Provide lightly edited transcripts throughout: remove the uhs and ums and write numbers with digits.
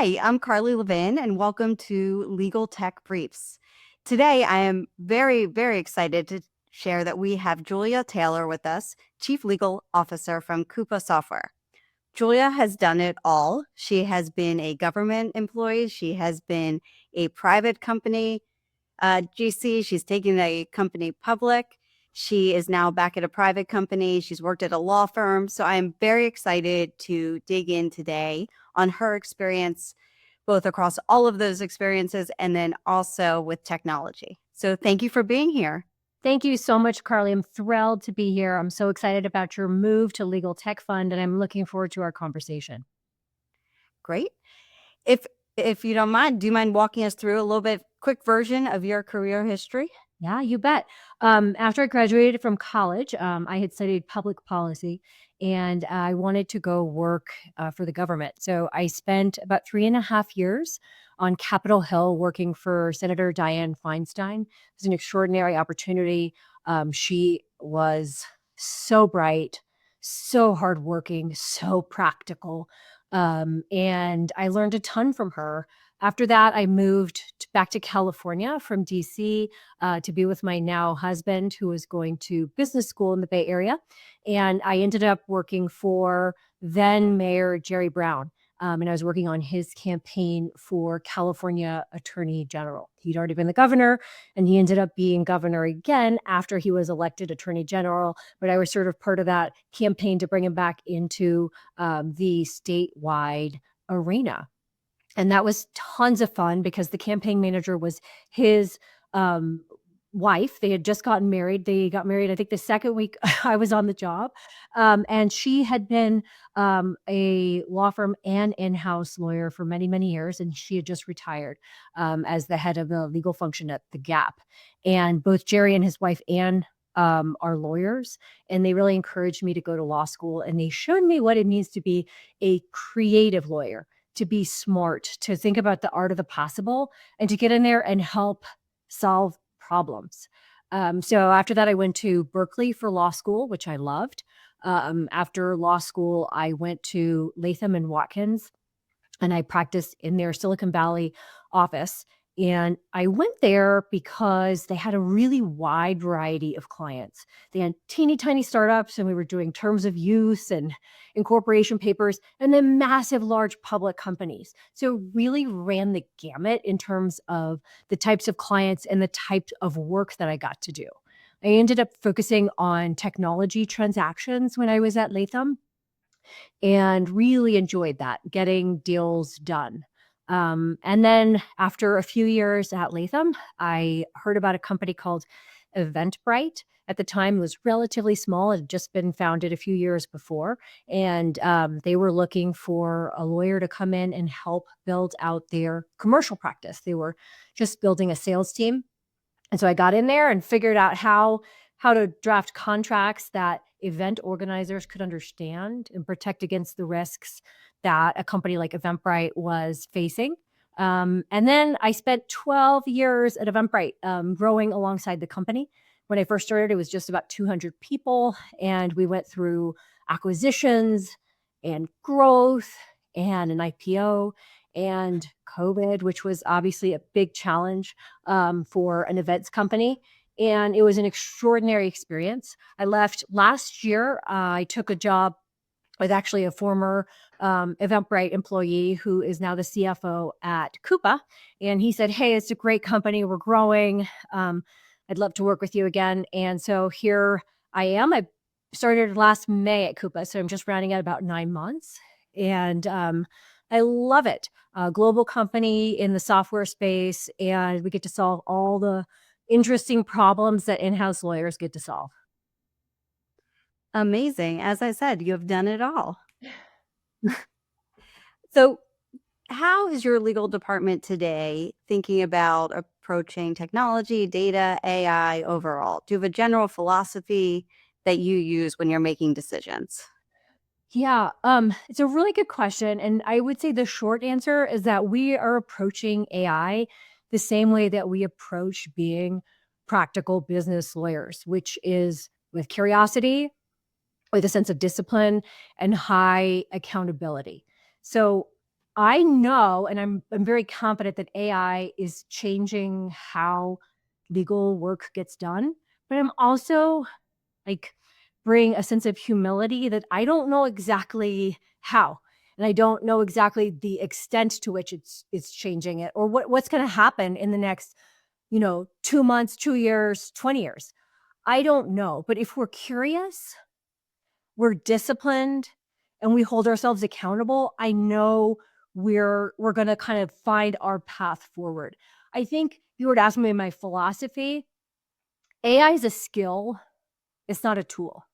Hi, I'm Carly Levin, and welcome to Legal Tech Briefs. Today, I am very, very excited to share that we have Julia Taylor with us, Chief Legal Officer from Coupa Software. Julia has done it all. She has been a government employee. She has been a private company GC. She's taken a company public. She is now back at a private company. She's worked at a law firm. So I am very excited to dig in today on her experience, both across all of those experiences and then also with technology. So thank you for being here. Thank you so much, Carly. I'm thrilled to be here. I'm so excited about your move to Legal Tech Fund, and I'm looking forward to our conversation. Great. If you don't mind, do you mind walking us through a little bit quick version of your career history? Yeah, you bet. After I graduated from college, I had studied public policy, and I wanted to go work for the government. So I spent about 3.5 years on Capitol Hill working for Senator Dianne Feinstein. It was an extraordinary opportunity. She was so bright, so hardworking, so practical. And I learned a ton from her. After that, I moved back to California from DC to be with my now husband, who was going to business school in the Bay Area. And I ended up working for then Mayor Jerry Brown. And I was working on his campaign for California Attorney General. He'd already been the governor, and he ended up being governor again after he was elected Attorney General. But I was sort of part of that campaign to bring him back into the statewide arena. And that was tons of fun because the campaign manager was his wife. They had just gotten married. They got married, I think, the second week I was on the job. And she had been a law firm and in-house lawyer for many, many years. And she had just retired as the head of the legal function at The Gap. And both Jerry and his wife, Ann, are lawyers, and they really encouraged me to go to law school. And they showed me what it means to be a creative lawyer, to be smart, to think about the art of the possible, and to get in there and help solve problems. So after that, I went to Berkeley for law school, which I loved. After law school, I went to Latham and Watkins, and I practiced in their Silicon Valley office. And I went there because they had a really wide variety of clients. They had teeny tiny startups, and we were doing terms of use and incorporation papers, and then massive, large public companies. So really ran the gamut in terms of the types of clients and the type of work that I got to do. I ended up focusing on technology transactions when I was at Latham and really enjoyed that, getting deals done. And then after a few years at Latham, I heard about a company called Eventbrite. At the time, it was relatively small. It had just been founded a few years before. And they were looking for a lawyer to come in and help build out their commercial practice. They were just building a sales team. And so I got in there and figured out how to draft contracts that event organizers could understand and protect against the risks that a company like Eventbrite was facing. And then I spent 12 years at Eventbrite, growing alongside the company. When I first started, it was just about 200 people, and we went through acquisitions and growth and an IPO and COVID, which was obviously a big challenge for an events company. And it was an extraordinary experience. I left last year. I took a job with actually a former Eventbrite employee who is now the CFO at Coupa. And he said, "Hey, it's a great company. We're growing. I'd love to work with you again." And so here I am. I started last May at Coupa, so I'm just rounding out about 9 months. And I love it. A global company in the software space, and we get to solve all the interesting problems that in-house lawyers get to solve. Amazing. As I said, you have done it all. So, how is your legal department today thinking about approaching technology, data, AI overall? Do you have a general philosophy that you use when you're making decisions? Yeah, it's a really good question. And I would say the short answer is that we are approaching AI the same way that we approach being practical business lawyers, which is with curiosity, with a sense of discipline, and high accountability. So I know, and I'm very confident that AI is changing how legal work gets done, but I'm also like bring a sense of humility that I don't know exactly how. And I don't know exactly the extent to which it's changing it or what's going to happen in the next, 2 months, 2 years, 20 years. I don't know, but if we're curious, we're disciplined, and we hold ourselves accountable, I know we're going to kind of find our path forward. I think if you were to ask me my philosophy, AI is a skill, it's not a tool.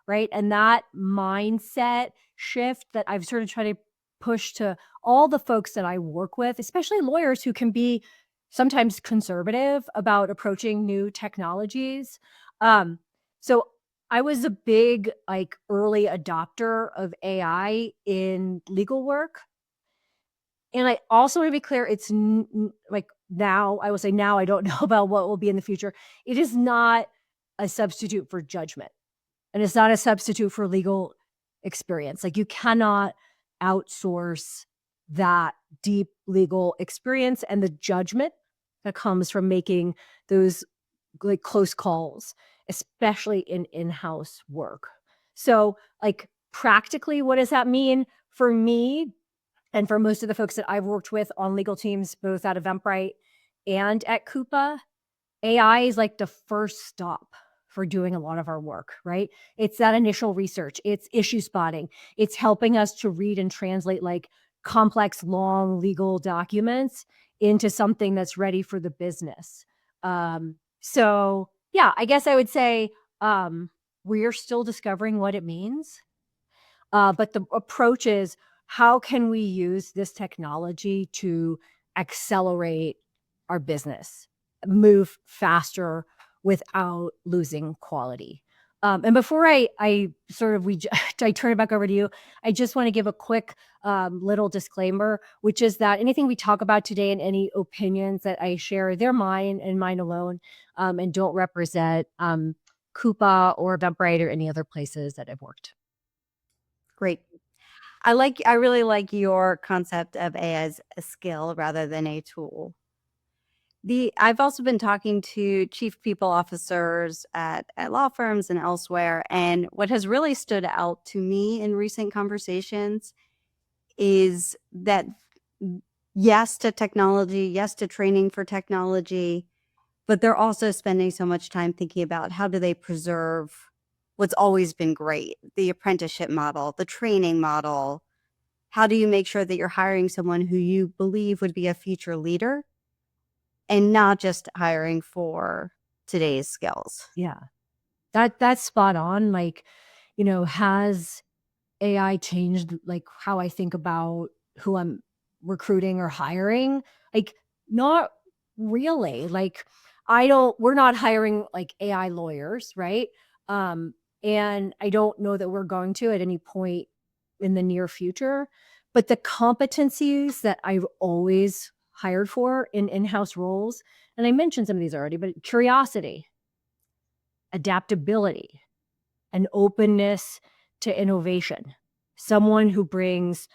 Right? And that mindset shift that I've sort of tried to push to all the folks that I work with, especially lawyers who can be sometimes conservative about approaching new technologies. Um, so I was a big like early adopter of AI in legal work. And I also want to be clear, it's like now, I will say now, I don't know about what will be in the future. It is not a substitute for judgment. And it's not a substitute for legal experience. Like you cannot outsource that deep legal experience and the judgment that comes from making those like close calls, especially in in-house work. So, like practically, what does that mean for me and for most of the folks that I've worked with on legal teams, both at Eventbrite and at Coupa? AI is like the first stop for doing a lot of our work, right? It's that initial research, it's issue spotting, it's helping us to read and translate like complex, long legal documents into something that's ready for the business. So, yeah, I guess I would say we're still discovering what it means. But the approach is how can we use this technology to accelerate our business, move faster without losing quality. And before I sort of I turn it back over to you, I just want to give a quick little disclaimer, which is that anything we talk about today and any opinions that I share, they're mine and mine alone, and don't represent Coupa or Eventbrite or any other places that I've worked. Great. I really like your concept of AI as a skill rather than a tool. I've also been talking to chief people officers at law firms and elsewhere, and what has really stood out to me in recent conversations is that yes to technology, yes to training for technology, but they're also spending so much time thinking about how do they preserve what's always been great, the apprenticeship model, the training model. How do you make sure that you're hiring someone who you believe would be a future leader and not just hiring for today's skills? Yeah. That's spot on. Like, has AI changed like how I think about who I'm recruiting or hiring? Like, not really. Like, we're not hiring like AI lawyers, right? Um, and I don't know that we're going to at any point in the near future. But the competencies that I've always hired for in in-house roles, and I mentioned some of these already, but curiosity, adaptability, an openness to innovation, someone who brings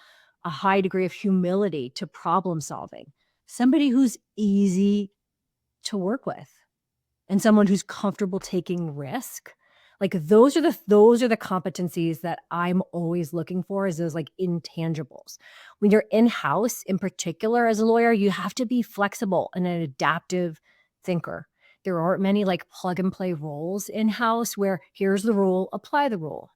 a high degree of humility to problem solving, somebody who's easy to work with, and someone who's comfortable taking risk. Like those are the competencies that I'm always looking for as those like intangibles. When you're in-house in particular as a lawyer, you have to be flexible and an adaptive thinker. There aren't many like plug and play roles in-house where here's the rule, apply the rule,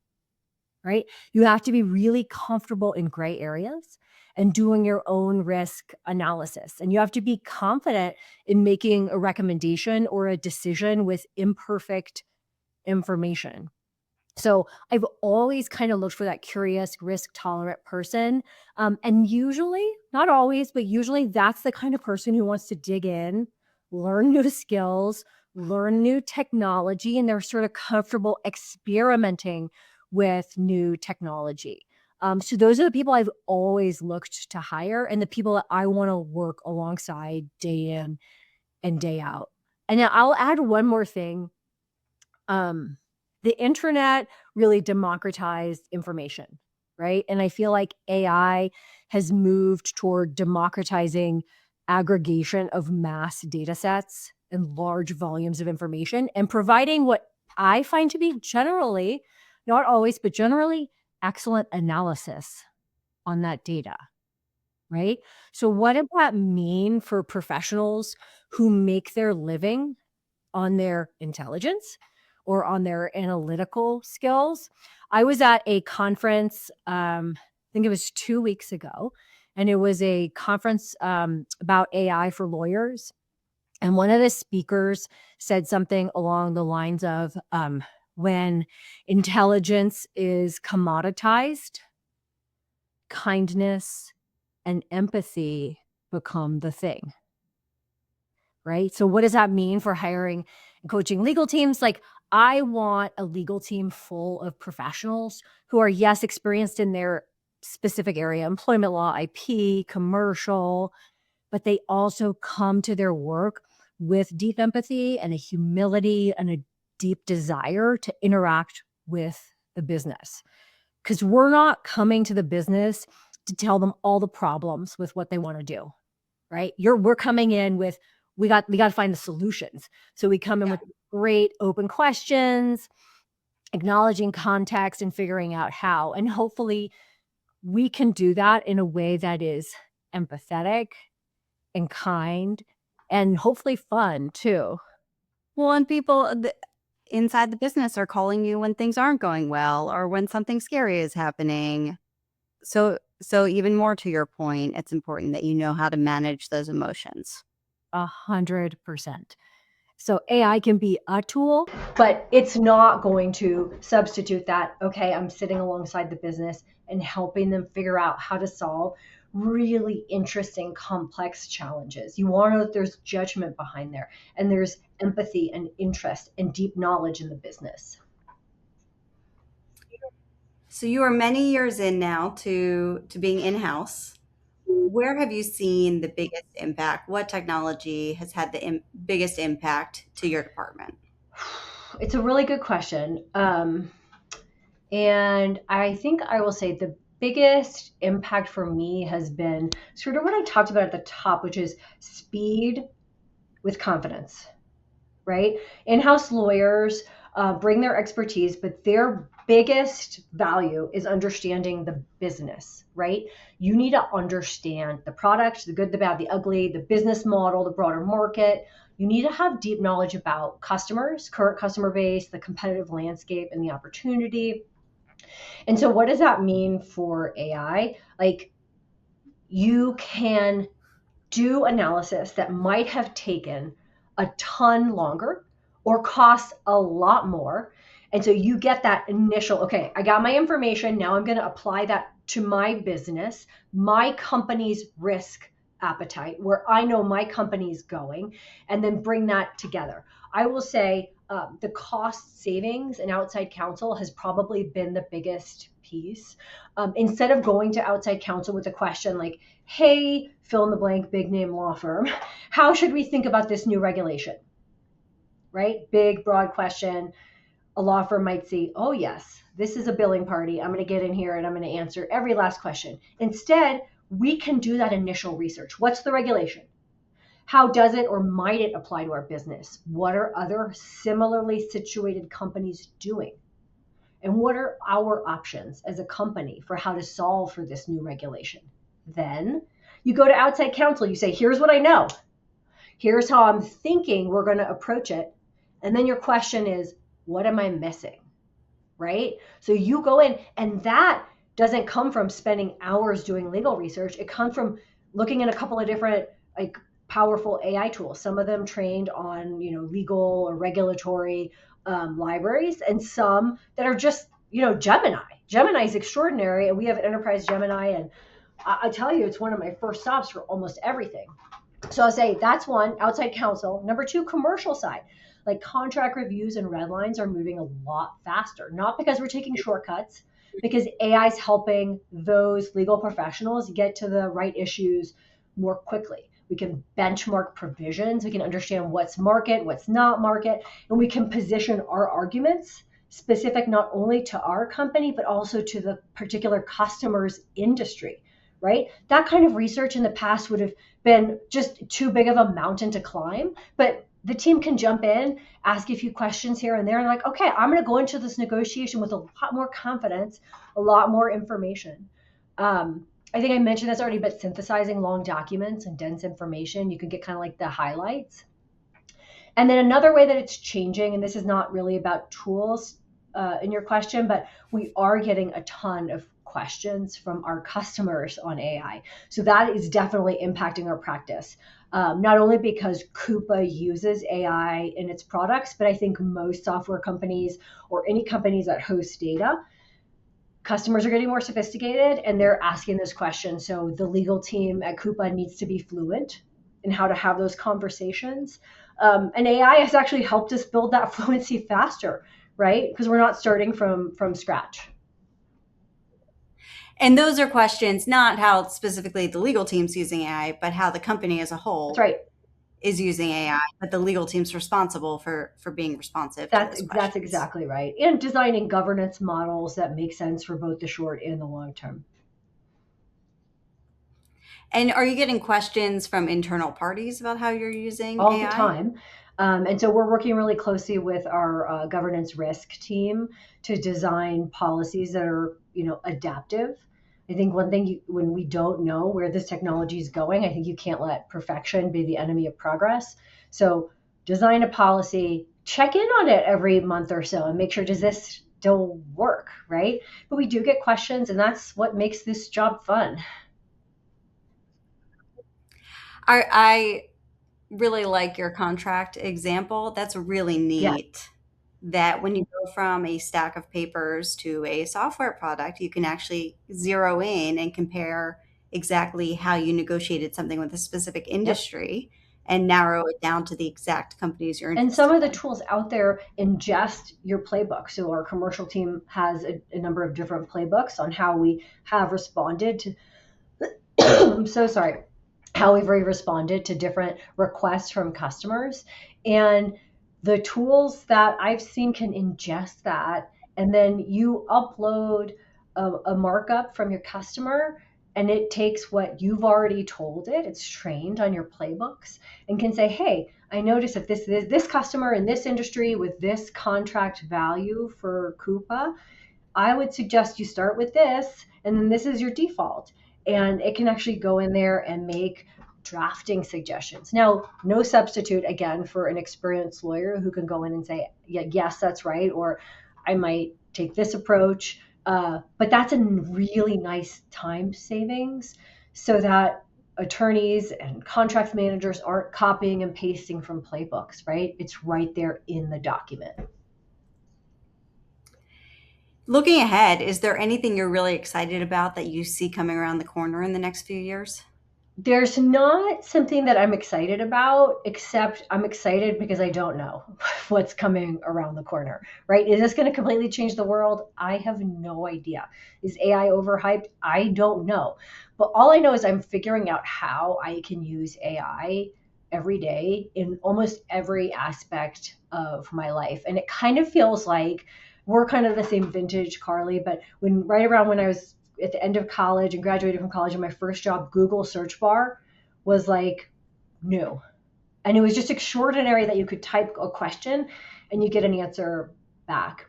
right? You have to be really comfortable in gray areas and doing your own risk analysis. And you have to be confident in making a recommendation or a decision with imperfect information. So I've always kind of looked for that curious, risk tolerant person. And usually, not always, but usually that's the kind of person who wants to dig in, learn new skills, learn new technology, and they're sort of comfortable experimenting with new technology. So those are the people I've always looked to hire and the people that I want to work alongside day in and day out. And now I'll add one more thing. Um, the internet really democratized information. right? And I feel like AI has moved toward democratizing aggregation of mass data sets and large volumes of information and providing what I find to be generally, not always, but generally excellent analysis on that data, right? So, what does that mean for professionals who make their living on their intelligence or on their analytical skills? I was at a conference, I think it was 2 weeks ago, and it was a conference about AI for lawyers. And one of the speakers said something along the lines of when intelligence is commoditized, kindness and empathy become the thing, right? So, what does that mean for hiring and coaching legal teams? Like, I want a legal team full of professionals who are, yes, experienced in their specific area, employment law, IP, commercial, but they also come to their work with deep empathy and a humility and a deep desire to interact with the business. Because we're not coming to the business to tell them all the problems with what they want to do, right? We're coming in with we got to find the solutions. So we come in Yeah. with great open questions, acknowledging context and figuring out how. And hopefully we can do that in a way that is empathetic and kind and hopefully fun too. Well, and people inside the business are calling you when things aren't going well or when something scary is happening. So even more to your point, it's important that you know how to manage those emotions. 100%. So AI can be a tool, but it's not going to substitute that. Okay, I'm sitting alongside the business and helping them figure out how to solve really interesting, complex challenges. You want to know that there's judgment behind there and there's empathy and interest and deep knowledge in the business. So you are many years in now to being in-house. Where have you seen the biggest impact? What technology has had the biggest impact to your department? It's a really good question. And I think I will say the biggest impact for me has been sort of what I talked about at the top, which is speed with confidence, right? In house lawyers bring their expertise, but their biggest value is understanding the business, right? You need to understand the product, the good, the bad, the ugly, the business model, the broader market. You need to have deep knowledge about customers, current customer base, the competitive landscape, and the opportunity. And so, what does that mean for AI? Like, you can do analysis that might have taken a ton longer or cost a lot more. And so you get that initial, okay, I got my information. Now I'm going to apply that to my business, my company's risk appetite, where I know my company's going, and then bring that together. I will say the cost savings and outside counsel has probably been the biggest piece. Instead of going to outside counsel with a question like, hey, fill in the blank, big name law firm, how should we think about this new regulation? Right? Big, broad question. A law firm might see, oh, yes, this is a billing party. I'm going to get in here and I'm going to answer every last question. Instead, we can do that initial research. What's the regulation? How does it or might it apply to our business? What are other similarly situated companies doing? And what are our options as a company for how to solve for this new regulation? Then you go to outside counsel. You say, here's what I know. Here's how I'm thinking we're going to approach it. And then your question is, what am I missing? Right? So you go in, and that doesn't come from spending hours doing legal research. It comes from looking at a couple of different like powerful AI tools. Some of them trained on legal or regulatory libraries, and some that are just Gemini. Gemini is extraordinary, and we have Enterprise Gemini, and I tell you, it's one of my first stops for almost everything. So I'll say that's one, outside counsel. Number two, commercial side. Like contract reviews and red lines are moving a lot faster, not because we're taking shortcuts, because AI is helping those legal professionals get to the right issues more quickly. We can benchmark provisions. We can understand what's market, what's not market, and we can position our arguments specific not only to our company, but also to the particular customer's industry, right? That kind of research in the past would have been just too big of a mountain to climb. But the team can jump in, ask a few questions here and there, and like, okay, I'm going to go into this negotiation with a lot more confidence, a lot more information. I think I mentioned this already, but synthesizing long documents and dense information, you can get kind of like the highlights. And then another way that it's changing, and this is not really about tools in your question, but we are getting a ton of questions from our customers on AI. So that is definitely impacting our practice. Not only because Coupa uses AI in its products, but I think most software companies or any companies that host data, customers are getting more sophisticated and they're asking those questions. So the legal team at Coupa needs to be fluent in how to have those conversations. And AI has actually helped us build that fluency faster, right? Because we're not starting from scratch. And those are questions, not how specifically the legal team's using AI, but how the company as a That's whole right. is using AI, but the legal team's responsible for being responsive to those That's questions. exactly right. And designing governance models that make sense for both the short and the long term. And are you getting questions from internal parties about how you're using All the AI? time. And so we're working really closely with our governance risk team to design policies that are, adaptive. I think one thing when we don't know where this technology is going, I think you can't let perfection be the enemy of progress. So design a policy, check in on it every month or so, and make sure does this still work, right? But we do get questions, and that's what makes this job fun. I really like your contract example. That's really Yeah. neat that when you go from a stack of papers to a software product, you can actually zero in and compare exactly how you negotiated something with a specific Yep. industry and narrow it down to the exact companies you're And some interested of the in. tools out there ingest your playbook. So our commercial team has a number of different playbooks on how we have responded to I'm so sorry, how we've responded to different requests from customers. And the tools that I've seen can ingest that, and then you upload a markup from your customer, and it takes what you've already told it. It's trained on your playbooks and can say, "Hey, I noticed that this customer in this industry with this contract value for Coupa, I would suggest you start with this, and then this is your default." And it can actually go in there and make drafting suggestions. Now, no substitute again for an experienced lawyer who can go in and say, yeah, yes, that's right, or I might take this approach. But that's a really nice time savings so that attorneys and contract managers aren't copying and pasting from playbooks, right? It's right there in the document. Looking ahead, is there anything you're really excited about that you see coming around the corner in the next few years? There's not something that I'm excited about, except I'm excited because I don't know what's coming around the corner, right? Is this going to completely change the world? I have no idea. Is AI overhyped? I don't know. But all I know is I'm figuring out how I can use AI every day in almost every aspect of my life. And it kind of feels like we're kind of the same vintage, Carly, but when right around when I was at the end of college and graduated from college and my first job, Google search bar was like new. And it was just extraordinary that you could type a question and you get an answer back.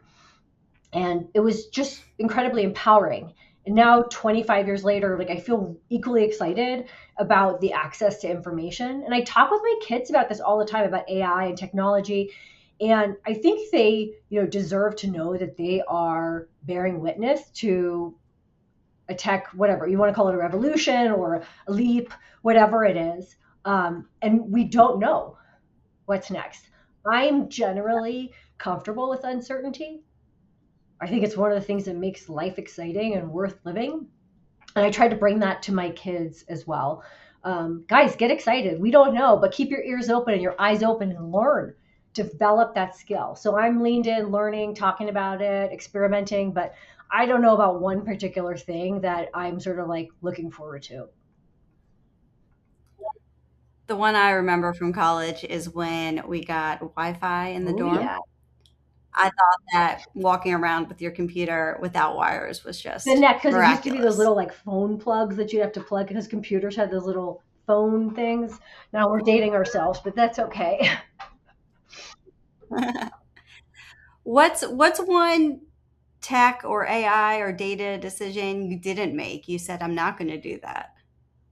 And it was just incredibly empowering. And now 25 years later, like I feel equally excited about the access to information. And I talk with my kids about this all the time about AI and technology. And I think they, deserve to know that they are bearing witness to a tech, whatever you want to call it, a revolution or a leap, whatever it is. And we don't know what's next. I'm generally comfortable with uncertainty. I think it's one of the things that makes life exciting and worth living. And I try to bring that to my kids as well. Guys, get excited. We don't know, but keep your ears open and your eyes open and learn. Develop that skill. So I'm leaned in, learning, talking about it, experimenting, but I don't know about one particular thing that I'm sort of like looking forward to. The one I remember from college is when we got Wi-Fi in the Oh, dorm. yeah. I thought that walking around with your computer without wires was The just neck, because it used to be those miraculous. little like phone plugs that you'd have to plug because computers had those little phone things. Now we're dating ourselves, but that's okay. What's one tech or AI or data decision you didn't make? You said, I'm not going to do that,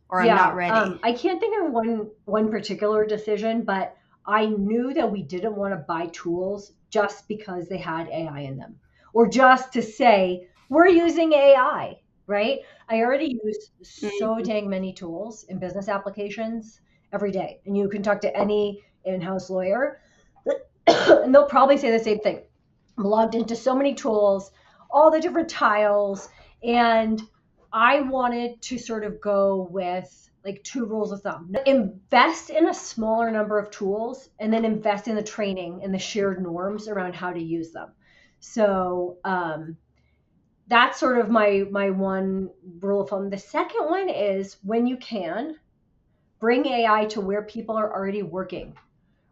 or I'm not Yeah, ready. I can't think of one particular decision, but I knew that we didn't want to buy tools just because they had AI in them, or just to say we're using AI, right? I already use so Mhm. dang many tools in business applications every day, and you can talk to any in-house lawyer, and they'll probably say the same thing. I'm logged into so many tools, all the different tiles, and I wanted to sort of go with like two rules of thumb. Invest in a smaller number of tools and then invest in the training and the shared norms around how to use them. So that's sort of my one rule of thumb. The second one is when you can, bring AI to where people are already working,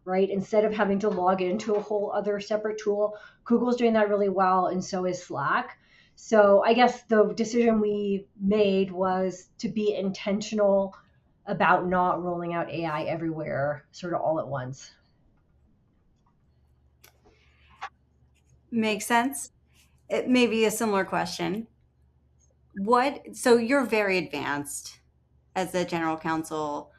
right? Instead of having to log into a whole other separate tool. Google's doing that really well, and so is Slack. So I guess the decision we made was to be intentional about not rolling out AI everywhere, sort of all at once. Makes sense. It may be a similar question. So you're very advanced as a general counsel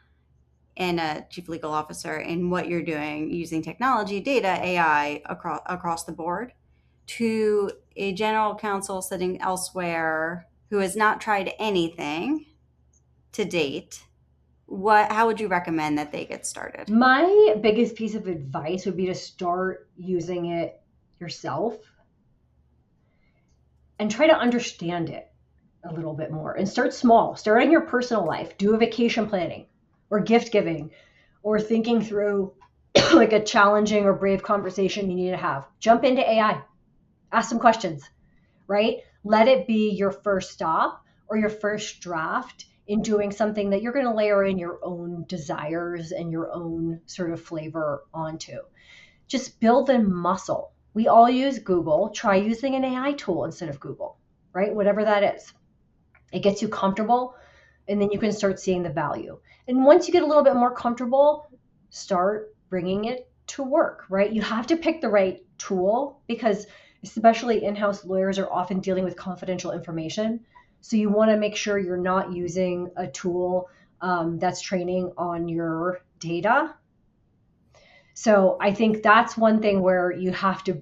and a chief legal officer in what you're doing using technology, data, AI across the board. To a general counsel sitting elsewhere who has not tried anything to date, how would you recommend that they get started? My biggest piece of advice would be to start using it yourself and try to understand it a little bit more and start small. Start in your personal life. Do a vacation planning or gift giving or thinking through like a challenging or brave conversation you need to have. Jump into AI. Ask some questions, right? Let it be your first stop or your first draft in doing something that you're going to layer in your own desires and your own sort of flavor onto. Just build the muscle. We all use Google. Try using an AI tool instead of Google, right? Whatever that is. It gets you comfortable, and then you can start seeing the value. And once you get a little bit more comfortable, start bringing it to work, right? You have to pick the right tool because especially in-house lawyers are often dealing with confidential information. So you want to make sure you're not using a tool that's training on your data. So I think that's one thing where you have to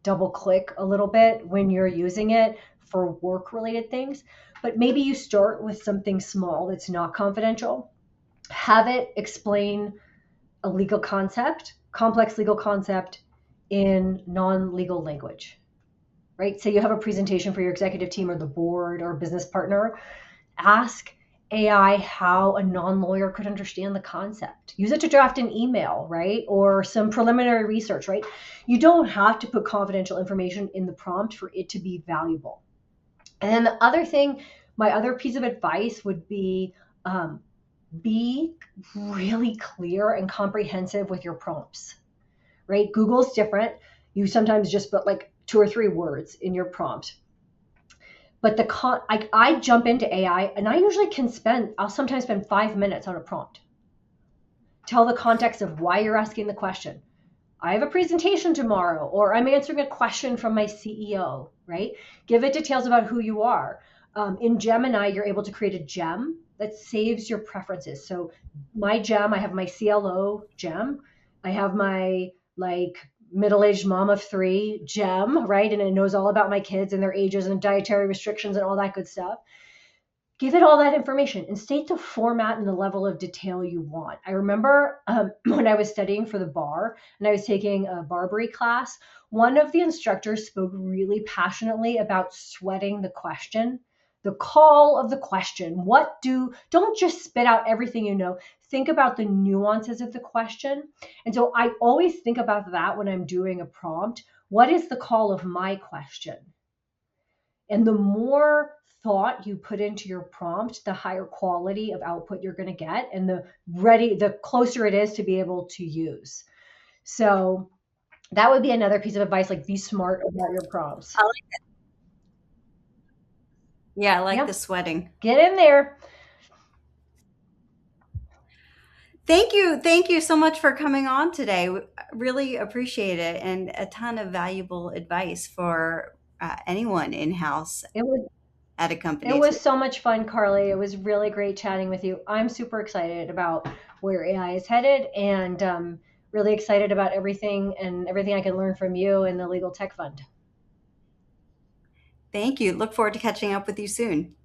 double click a little bit when you're using it for work related things. But maybe you start with something small that's not confidential. Have it explain a legal concept, complex legal concept in non legal language, right? Say you have a presentation for your executive team or the board or business partner. Ask AI how a non lawyer could understand the concept. Use it to draft an email, right? Or some preliminary research, right? You don't have to put confidential information in the prompt for it to be valuable. And then the other thing, my other piece of advice would be really clear and comprehensive with your prompts, right? Google's different. You sometimes just put like 2 or 3 words in your prompt. But I jump into AI and I usually I'll sometimes spend 5 minutes on a prompt. Tell the context of why you're asking the question. I have a presentation tomorrow, or I'm answering a question from my CEO, right? Give it details about who you are. In Gemini, you're able to create a gem that saves your preferences. So my gem, I have my CLO gem. I have my like middle-aged mom of three gem, right? And it knows all about my kids and their ages and dietary restrictions and all that good stuff. Give it all that information and state the format and the level of detail you want. I remember when I was studying for the bar and I was taking a Barbary class, one of the instructors spoke really passionately about sweating the question, the call of the question. Don't just spit out everything you know. Think about the nuances of the question. And so I always think about that when I'm doing a prompt. What is the call of my question? And the more thought you put into your prompt, the higher quality of output you're going to get and the closer it is to be able to use. So That would be another piece of advice, like be smart about your prompts. I like Yeah, I like the Yep, sweating. get in there. Thank you. Thank you so much for coming on today. Really appreciate it, and a ton of valuable advice for anyone in house It was at a it company. was so much fun, Carly. It was really great chatting with you. I'm super excited about where AI is headed, and really excited about everything I can learn from you and the Legal Tech Fund. Thank you. Look forward to catching up with you soon.